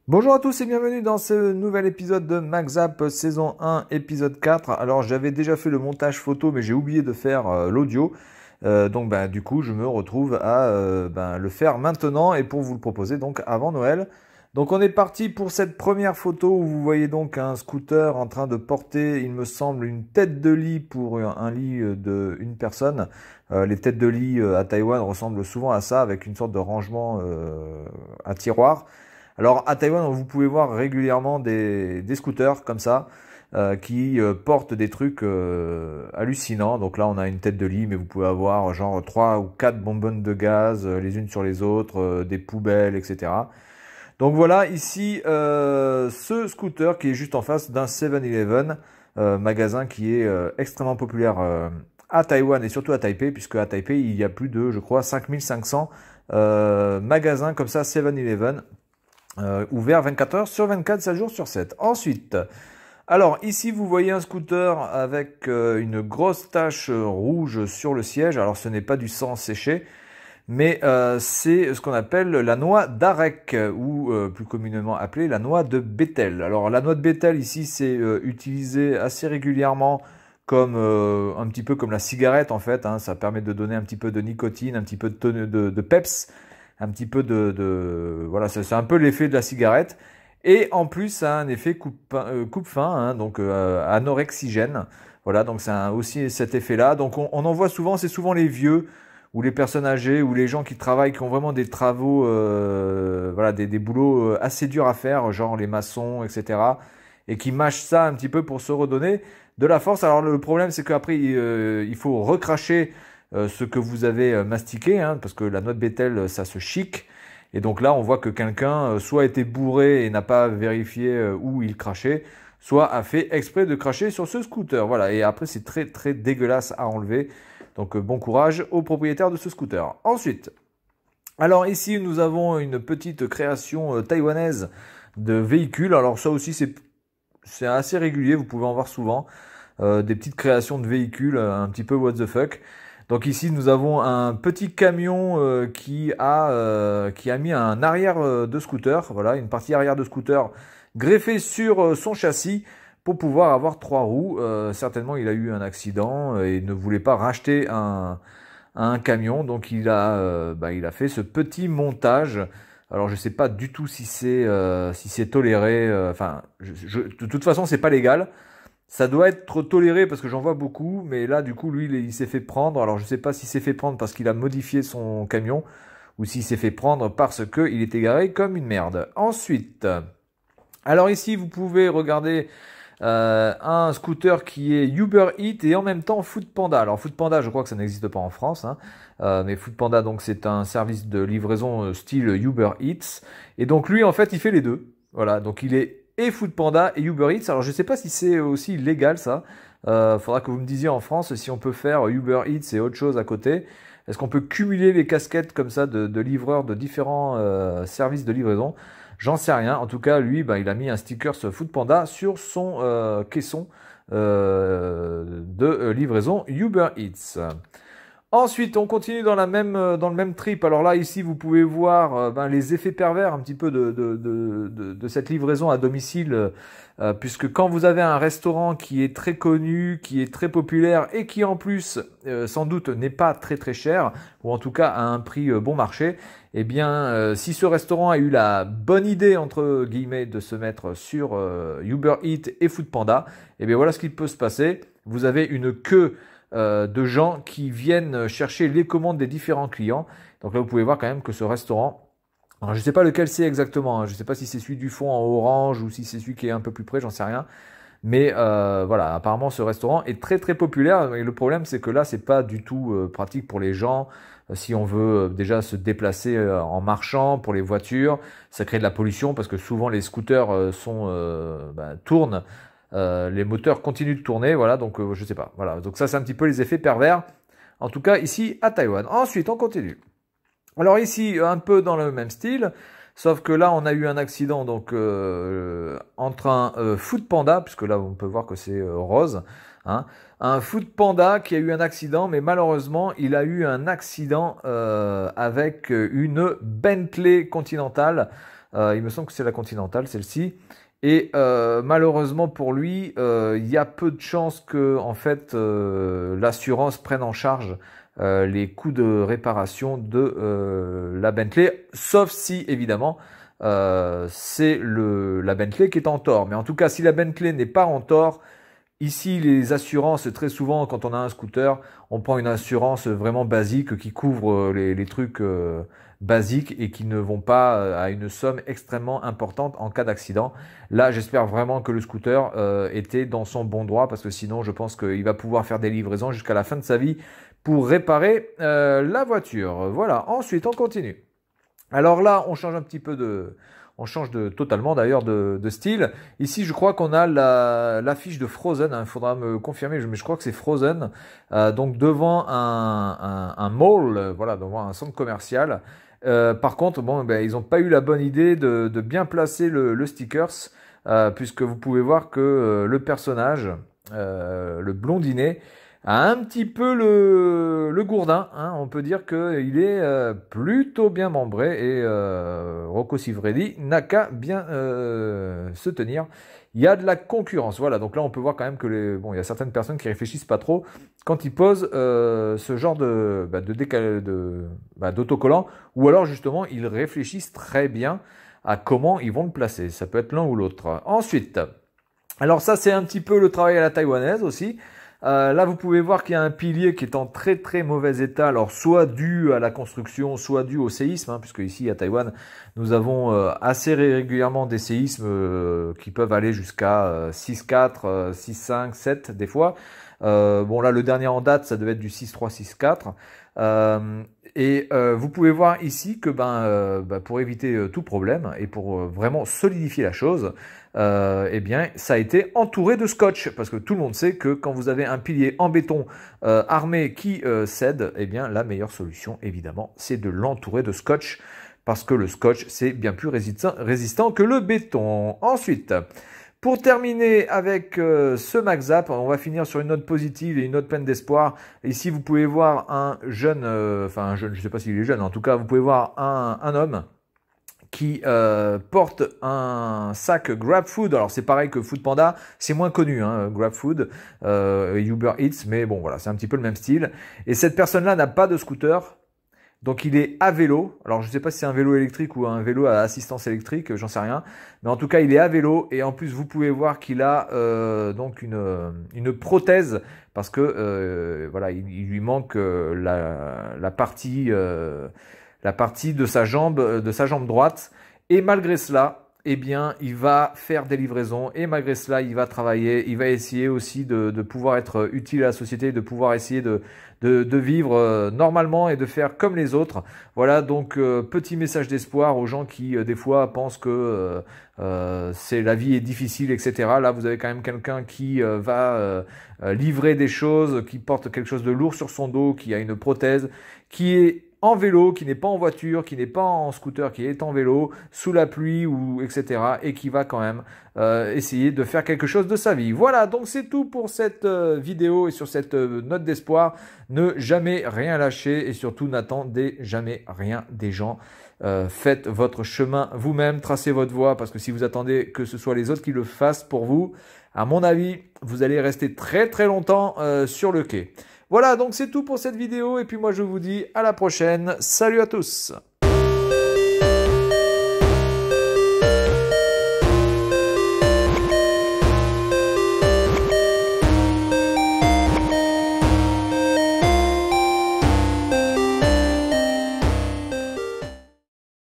Bonjour à tous et bienvenue dans ce nouvel épisode de MaxZap saison 1 épisode 4. Alors j'avais déjà fait le montage photo mais j'ai oublié de faire l'audio. Donc du coup je me retrouve à le faire maintenant et pour vous le proposer donc avant Noël. Donc on est parti pour cette première photo où vous voyez donc un scooter en train de porter, il me semble, une tête de lit pour un lit de une personne. Les têtes de lit à Taïwan ressemblent souvent à ça avec une sorte de rangement à tiroir. Alors à Taïwan, vous pouvez voir régulièrement des scooters comme ça qui portent des trucs hallucinants. Donc là, on a une tête de lit, mais vous pouvez avoir genre 3 ou 4 bonbonnes de gaz les unes sur les autres, des poubelles, etc. Donc voilà, ici, ce scooter qui est juste en face d'un 7-Eleven, magasin qui est extrêmement populaire à Taïwan et surtout à Taipei, puisque à Taipei, il y a plus de, je crois, 5500 magasins comme ça, 7-Eleven. Ouvert 24 heures sur 24, 7 jours sur 7. Ensuite, alors ici vous voyez un scooter avec une grosse tache rouge sur le siège. Alors ce n'est pas du sang séché, mais c'est ce qu'on appelle la noix d'arec ou plus communément appelée la noix de Bethel. Alors la noix de Bethel ici c'est utilisé assez régulièrement comme un petit peu comme la cigarette en fait. Ça permet de donner un petit peu de nicotine, un petit peu de peps. Un petit peu voilà, c'est un peu l'effet de la cigarette. Et en plus, ça a un effet coupe-faim, donc anorexigène. Voilà, donc c'est aussi cet effet-là. Donc on en voit souvent, c'est souvent les vieux ou les personnes âgées ou les gens qui travaillent, qui ont vraiment des travaux, voilà, des boulots assez durs à faire, genre les maçons, etc. Et qui mâchent ça un petit peu pour se redonner de la force. Alors le problème, c'est qu'après, il faut recracher ce que vous avez mastiqué, parce que la noix de Bethel, ça se chique. Et donc là, on voit que quelqu'un soit été bourré et n'a pas vérifié où il crachait, soit a fait exprès de cracher sur ce scooter. Voilà, et après, c'est très très dégueulasse à enlever. Donc bon courage aux propriétaires de ce scooter. Ensuite, alors ici, nous avons une petite création taïwanaise de véhicules. Alors ça aussi, c'est assez régulier, vous pouvez en voir souvent. Des petites créations de véhicules, un petit peu what the fuck. Donc ici nous avons un petit camion qui a mis un arrière de scooter, voilà, une partie arrière de scooter greffée sur son châssis pour pouvoir avoir 3 roues. Certainement il a eu un accident et ne voulait pas racheter un camion, donc il a fait ce petit montage. Alors je sais pas du tout si c'est toléré. Enfin, de toute façon c'est pas légal. Ça doit être toléré parce que j'en vois beaucoup, mais là, du coup, lui, il s'est fait prendre. Alors, je ne sais pas s'il s'est fait prendre parce qu'il a modifié son camion ou s'il s'est fait prendre parce qu'il était garé comme une merde. Ensuite, alors ici, vous pouvez regarder un scooter qui est Uber Eats et en même temps Foodpanda. Alors, Foodpanda, je crois que ça n'existe pas en France, mais Foodpanda, donc, c'est un service de livraison style Uber Eats. Et donc, lui, en fait, il fait les deux. Voilà, donc il est et Foodpanda et Uber Eats. Alors je sais pas si c'est aussi légal ça. Faudra que vous me disiez en France si on peut faire Uber Eats et autre chose à côté. Est-ce qu'on peut cumuler les casquettes comme ça de livreurs de différents services de livraison? J'en sais rien. En tout cas, lui, il a mis un sticker Foodpanda sur son caisson de livraison Uber Eats. Ensuite, on continue dans le même trip. Alors là, ici, vous pouvez voir les effets pervers un petit peu de cette livraison à domicile, puisque quand vous avez un restaurant qui est très connu, qui est très populaire et qui en plus, sans doute, n'est pas très très cher, ou en tout cas à un prix bon marché, eh bien, si ce restaurant a eu la bonne idée, entre guillemets, de se mettre sur Uber Eats et Foodpanda, eh bien voilà ce qui peut se passer. Vous avez une queue de gens qui viennent chercher les commandes des différents clients. Donc là, vous pouvez voir quand même que ce restaurant, alors je ne sais pas lequel c'est exactement, je ne sais pas si c'est celui du fond en orange ou si c'est celui qui est un peu plus près, j'en sais rien. Mais voilà, apparemment ce restaurant est très très populaire. Et le problème, c'est que là, c'est pas du tout pratique pour les gens. Si on veut déjà se déplacer en marchant pour les voitures, ça crée de la pollution parce que souvent les scooters tournent. Les moteurs continuent de tourner, voilà, donc je sais pas. Voilà, donc ça c'est un petit peu les effets pervers, en tout cas ici à Taïwan. Ensuite, on continue. Alors ici, un peu dans le même style, sauf que là on a eu un accident donc entre un Foodpanda, puisque là on peut voir que c'est rose, Hein. Un Food Panda qui a eu un accident, mais malheureusement, il a eu un accident avec une Bentley Continental. Il me semble que c'est la Continental, celle-ci. Et malheureusement pour lui, il y a peu de chances que en fait l'assurance prenne en charge les coûts de réparation de la Bentley, sauf si évidemment c'est la Bentley qui est en tort. Mais en tout cas, si la Bentley n'est pas en tort, ici les assurances, très souvent quand on a un scooter, on prend une assurance vraiment basique qui couvre les trucs basiques et qui ne vont pas à une somme extrêmement importante en cas d'accident. Là, j'espère vraiment que le scooter était dans son bon droit parce que sinon, je pense qu'il va pouvoir faire des livraisons jusqu'à la fin de sa vie pour réparer la voiture. Voilà, ensuite, on continue. Alors là, on change un petit peu on change totalement d'ailleurs de style. Ici, je crois qu'on a l'affiche de Frozen. Il faudra me confirmer, mais je crois que c'est Frozen. Donc devant un mall, voilà, devant un centre commercial. Par contre, bon, ben, ils n'ont pas eu la bonne idée de bien placer le stickers, puisque vous pouvez voir que le personnage, le blondinet, a un petit peu le gourdin. Hein. On peut dire qu'il est plutôt bien membré et Rocco Siffredi n'a qu'à bien se tenir. Il y a de la concurrence. Voilà, donc là on peut voir quand même que il y a certaines personnes qui réfléchissent pas trop quand ils posent ce genre d'autocollant, ou alors justement ils réfléchissent très bien à comment ils vont le placer. Ça peut être l'un ou l'autre. Ensuite, alors ça c'est un petit peu le travail à la taïwanaise aussi. Là, vous pouvez voir qu'il y a un pilier qui est en très très mauvais état, alors soit dû à la construction, soit dû au séisme, hein, puisque ici à Taïwan, nous avons assez régulièrement des séismes qui peuvent aller jusqu'à 6,4, 6,5, 7 des fois. Bon là, le dernier en date, ça devait être du 6,3, 6,4. Vous pouvez voir ici que pour éviter tout problème et pour vraiment solidifier la chose, eh bien, ça a été entouré de scotch, parce que tout le monde sait que quand vous avez un pilier en béton armé qui cède, eh bien, la meilleure solution, évidemment, c'est de l'entourer de scotch, parce que le scotch, c'est bien plus résistant que le béton. Ensuite, pour terminer avec ce MaxZap, on va finir sur une note positive et une note pleine d'espoir. Ici, vous pouvez voir un jeune, un jeune, je ne sais pas s'il est jeune, en tout cas, vous pouvez voir un homme qui porte un sac GrabFood. Alors c'est pareil que Food Panda, c'est moins connu, hein, GrabFood, Uber Eats, mais bon voilà, c'est un petit peu le même style. Et cette personne-là n'a pas de scooter, donc il est à vélo. Alors je ne sais pas si c'est un vélo électrique ou un vélo à assistance électrique, j'en sais rien. Mais en tout cas, il est à vélo et en plus vous pouvez voir qu'il a donc une prothèse parce que voilà, il lui manque la partie de sa jambe droite. Et malgré cela, eh bien, il va faire des livraisons et malgré cela, il va travailler. Il va essayer aussi de pouvoir être utile à la société, de pouvoir essayer de vivre normalement et de faire comme les autres. Voilà, donc petit message d'espoir aux gens qui des fois pensent que la vie est difficile, etc. Là, vous avez quand même quelqu'un qui va livrer des choses, qui porte quelque chose de lourd sur son dos, qui a une prothèse, qui est en vélo, qui n'est pas en voiture, qui n'est pas en scooter, qui est en vélo, sous la pluie, ou etc. et qui va quand même essayer de faire quelque chose de sa vie. Voilà, donc c'est tout pour cette vidéo et sur cette note d'espoir. Ne jamais rien lâcher et surtout n'attendez jamais rien des gens. Faites votre chemin vous-même, tracez votre voie, parce que si vous attendez que ce soit les autres qui le fassent pour vous, à mon avis, vous allez rester très très longtemps sur le quai. Voilà, donc c'est tout pour cette vidéo et puis moi je vous dis à la prochaine. Salut à tous!